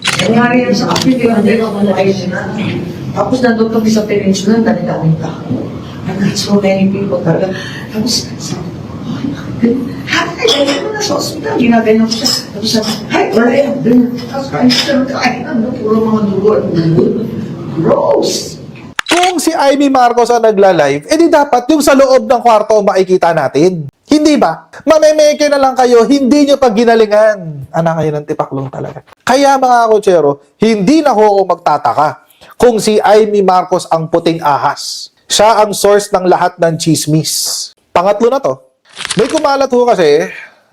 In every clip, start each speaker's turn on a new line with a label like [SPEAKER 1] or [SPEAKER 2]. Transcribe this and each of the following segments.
[SPEAKER 1] Nangyari yan sa akin, hindi ako ayos na. Tapos nandun kami sa peninsula, dami-daming tao. I met so many people talaga. Tapos, sabi ko, ay, mo na sa hospital, ginaganyan ko siya. Tapos sabi, ay, wala yan. Tapos kain na, puro mga dugo. Gross!
[SPEAKER 2] Kung si Amy Marcos ang nagla-live, edi dapat yung sa loob ng kwarto makikita natin. Hindi ba? Mamemeke na lang kayo, hindi nyo pag ginalingan. Anak kayo ng tipaklong talaga. Kaya mga kotsero, hindi na ako magtataka kung si Amy Marcos ang puting ahas. Siya ang source ng lahat ng chismis. Pangatlo na to. May kumalat ho kasi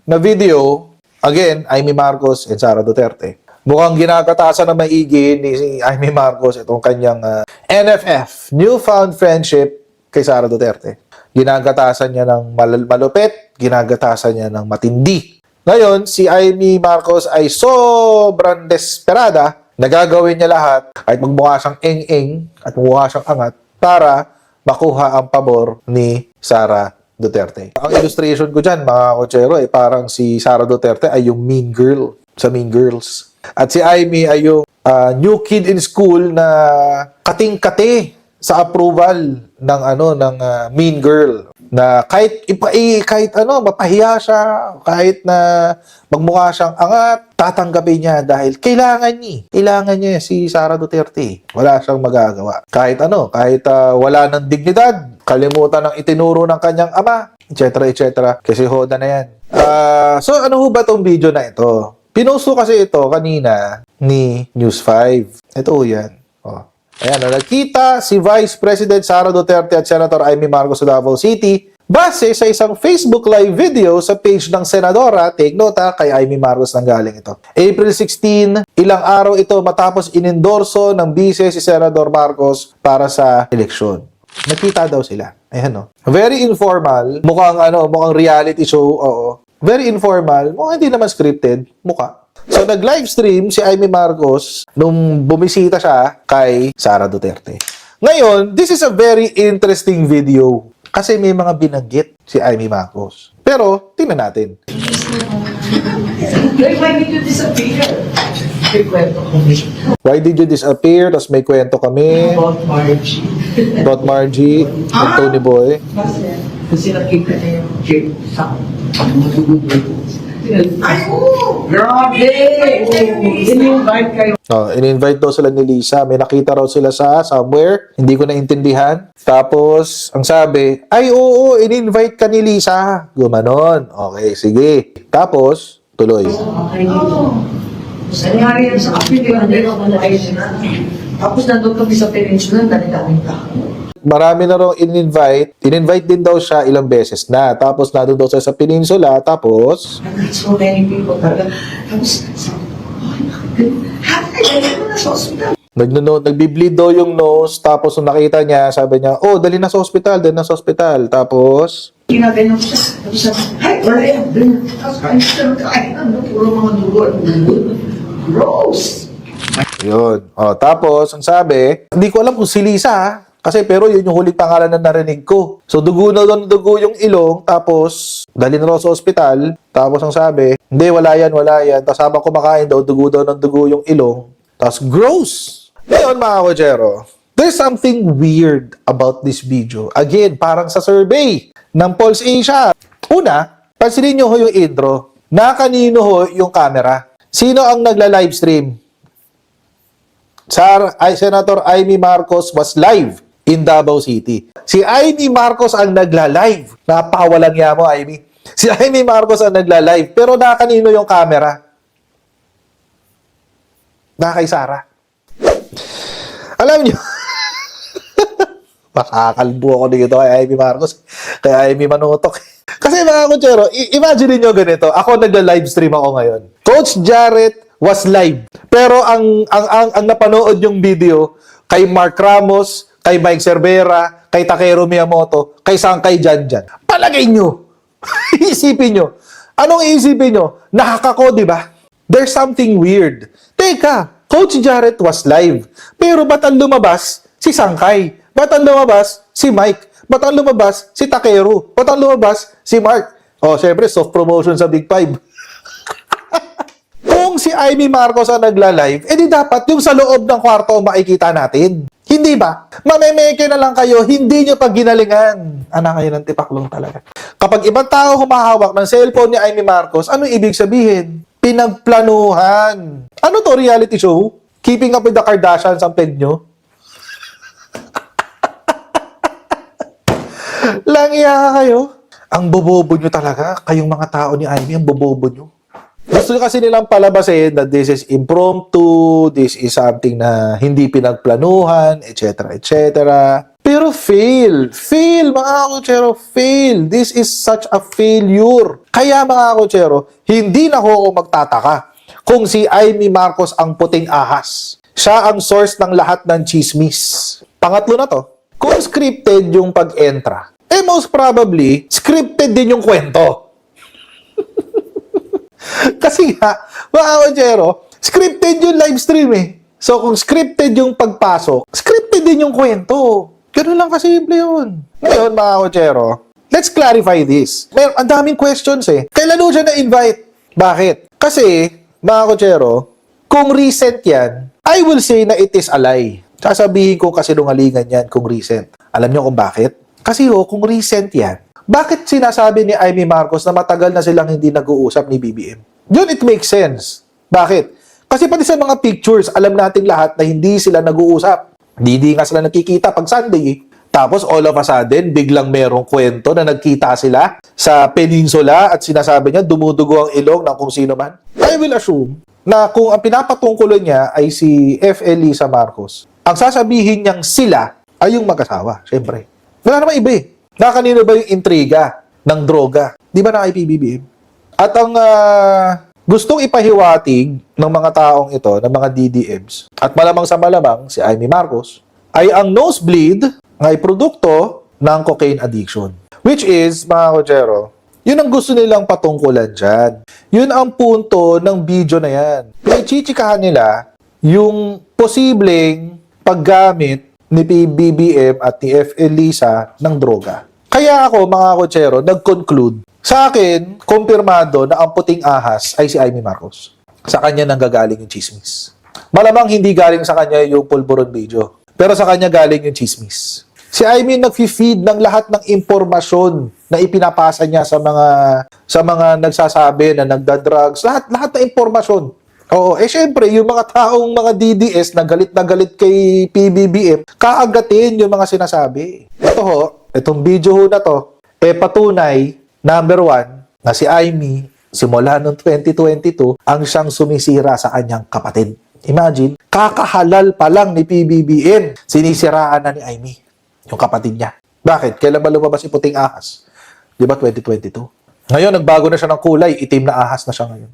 [SPEAKER 2] na video, again, Amy Marcos and Sara Duterte. Mukhang ginagatasan na maigi ni Amy Marcos itong kanyang NFF, Newfound Friendship kay Sara Duterte. Ginagatasan niya ng malupit, ginagatasan niya ng matindi. Ngayon, si Amy Marcos ay sobrang desperada na gagawin niya lahat kahit magmukha siyang eng-eng at magmukha siyang angat para makuha ang pabor ni Sara Duterte. Ang illustration ko dyan, mga kotsero, ay parang si Sara Duterte ay yung mean girl sa Mean Girls. At si Amy ay yung new kid in school na kating-kati sa approval ng mean girl na kahit mapahiya siya, kahit na magmukha siyang angat, tatanggapin niya dahil kailangan niya si Sara Duterte. Wala siyang magagawa. Kahit wala ng dignidad, kalimutan ng itinuro ng kanyang ama, etc. Kasi hoda na yan. So ano ho ba tong video na ito? Pinost ko kasi ito kanina ni News 5. Ito yan. Ayan, nakita si Vice President Sara Duterte at Senator Amy Marcos sa Davao City base sa isang Facebook Live video sa page ng Senadora. Take note kay Amy Marcos nang galing ito. April 16, ilang araw ito matapos inendorso ng bise si Senador Marcos para sa eleksyon. Nakita daw sila. Ayan Very informal. Mukhang reality show. Oo. Very informal. Mukhang hindi naman scripted. Mukha. So, nag-livestream si Amy Marcos nung bumisita siya kay Sara Duterte. Ngayon, this is a very interesting video kasi may mga binanggit si Amy Marcos. Pero, tingnan natin.
[SPEAKER 1] Why did you disappear? May kwento kami.
[SPEAKER 2] Why did you disappear? Tapos may kwento kami.
[SPEAKER 1] About Margie.
[SPEAKER 2] About Margie and Tony Boy.
[SPEAKER 1] Kasi nakita niya yung Jake sa matulog dito. Ay, grabe! In-invite kayo.
[SPEAKER 2] In-invite daw sila ni Lisa. May nakita raw sila sa somewhere. Hindi ko naintindihan. Tapos, ang sabi, ay oo, in-invite ka ni Lisa. Gumanon. Okay, sige. Tapos, tuloy.
[SPEAKER 1] Nangyari yan sa akin, hindi ako ayos na. Tapos nandun kami sa peninsula, dami-daming tao.
[SPEAKER 2] Marami na raw in-invite. In-invite din daw siya ilang beses na. Tapos nandun daw siya sa peninsula. Tapos,
[SPEAKER 1] I met so many people talaga. Tapos sabi ko, ay, mo na sa hospital.
[SPEAKER 2] Nagbi-bleed daw yung nose. Tapos nung nakita niya, sabi niya, oh, dali na sa hospital, dali na sa hospital. Tapos,
[SPEAKER 1] Ginaganyan ko siya. Tapos sabi, ay, wala yan. Tapos kain na, puro mga dugo. Gross!
[SPEAKER 2] yun. Tapos, ang sabi, hindi ko alam kung si Lisa, kasi pero yun yung huling pangalan na narinig ko. So, dugo na doon, dugo yung ilong, tapos, dali na raw sa ospital, tapos ang sabi, hindi, wala yan. Tapos habang kumakain daw, dugo daw ng dugo yung ilong, tapos gross! Ngayon, mga kotsero, there's something weird about this video. Again, parang sa survey ng Pulse Asia. Una, pansinin nyo ho yung intro. Na kanino ho yung camera? Sino ang nagla-livestream? Senator Amy Marcos was live in Davao City. Si Amy Marcos ang nagla-live. Napakawalang niya mo, Amy. Si Amy Marcos ang nagla-live. Pero na kanino yung camera? Na kay Sara. Alam nyo, makakalbo ako dito kay Amy Marcos, kay Amy Manutok. Kasi mga kutsero, imagine nyo ganito, ako nagla-livestream ako ngayon. Coach Jarrett was live. Pero ang napanood yung video kay Mark Ramos, kay Mike Cervera, kay Takeru Miyamoto, kay Sankay Janjan. Palagay nyo. Isipin nyo. Anong iisipin nyo? Nakakako, di ba? There's something weird. Teka, Coach Jarrett was live. Pero ba't ang lumabas si Sankay? Ba't ang lumabas si Mike? Ba't ang lumabas si Takeru? Ba't ang lumabas si Mark? Syempre, soft promotion sa Big Five. Kung Kung si Amy Marcos ang nagla-live, edi dapat yung sa loob ng kwarto ang makikita natin. Hindi ba? Mamemeke na lang kayo, hindi nyo pag ginalingan. Anak kayo ng tipaklong talaga. Kapag ibang tao humahawak ng cellphone ni Amy Marcos, ano ibig sabihin? Pinagplanuhan. Ano to, reality show? Keeping Up with the Kardashians ang peg nyo? Langya kayo. Ang bobobo nyo talaga. Kayong mga tao ni Amy, ang bobobo nyo. Gusto nyo kasi nilang palabasin that this is impromptu, this is something na hindi pinagplanuhan, etc. etc. Pero fail. Fail, mga kakutsero. Fail. This is such a failure. Kaya mga kakutsero, hindi na ako magtataka kung si Amy Marcos ang puting ahas. Siya ang source ng lahat ng chismis. Pangatlo na to. Kung scripted yung pag-entra, most probably, scripted din yung kwento. Kasi nga, mga kakutsero, scripted yung live stream eh. So, kung scripted yung pagpasok, scripted din yung kwento. Ganun lang kasimple yun. Ngayon, mga kakutsero, let's clarify this. Ang daming questions eh. Kailan mo siya na-invite? Bakit? Kasi, mga kakutsero, kung recent yan, I will say na it is a lie. Sasabihin ko kasi nungalingan yan kung recent. Alam niyo kung bakit? Kasi kung recent yan, bakit sinasabi ni Amy Marcos na matagal na silang hindi nag-uusap ni BBM? Yun, it makes sense. Bakit? Kasi pati sa mga pictures, alam nating lahat na hindi sila nag-uusap. Hindi nga sila nakikita pag Sunday. Tapos all of a sudden, biglang merong kwento na nagkita sila sa peninsula at sinasabi niya, dumudugo ang ilong ng kung sino man. I will assume na kung ang pinapatungkulan niya ay si F. Elisa Marcos, ang sasabihin niyang sila ay yung mag-asawa. Siyempre. Wala naman iba eh. Kanino ba yung intriga ng droga? Di ba na kay PBBM? At ang gustong ipahiwatig ng mga taong ito, ng mga DDMs, at malamang sa malamang, si Amy Marcos, ay ang nosebleed ay produkto ng cocaine addiction. Which is, mga kotsero, yun ang gusto nilang patungkulan dyan. Yun ang punto ng video na yan. Chichikahan nila yung posibleng paggamit ni PBBM at ni F. Elisa ng droga. Kaya ako, mga kotsero, nag-conclude. Sa akin, kumpirmado na ang puting ahas ay si Amy Marcos. Sa kanya nanggagaling yung chismis. Malamang hindi galing sa kanya yung pulburon video. Pero sa kanya galing yung chismis. Si Amy nag-feed ng lahat ng impormasyon na ipinapasa niya sa mga nagsasabi na nagda-drugs. Lahat ng impormasyon. Oo, syempre, yung mga taong mga DDS na galit kay PBBM, kaagatin yung mga sinasabi. Ito ho, itong video ho na to, patunay, number 1, na si Amy, simula noong 2022, ang siyang sumisira sa kanyang kapatid. Imagine, kakahalal pa lang ni PBBM, sinisiraan na ni Amy, yung kapatid niya. Bakit? Kailan ba lumabas si puting ahas? Di ba 2022? Ngayon, nagbago na siya ng kulay, itim na ahas na siya ngayon.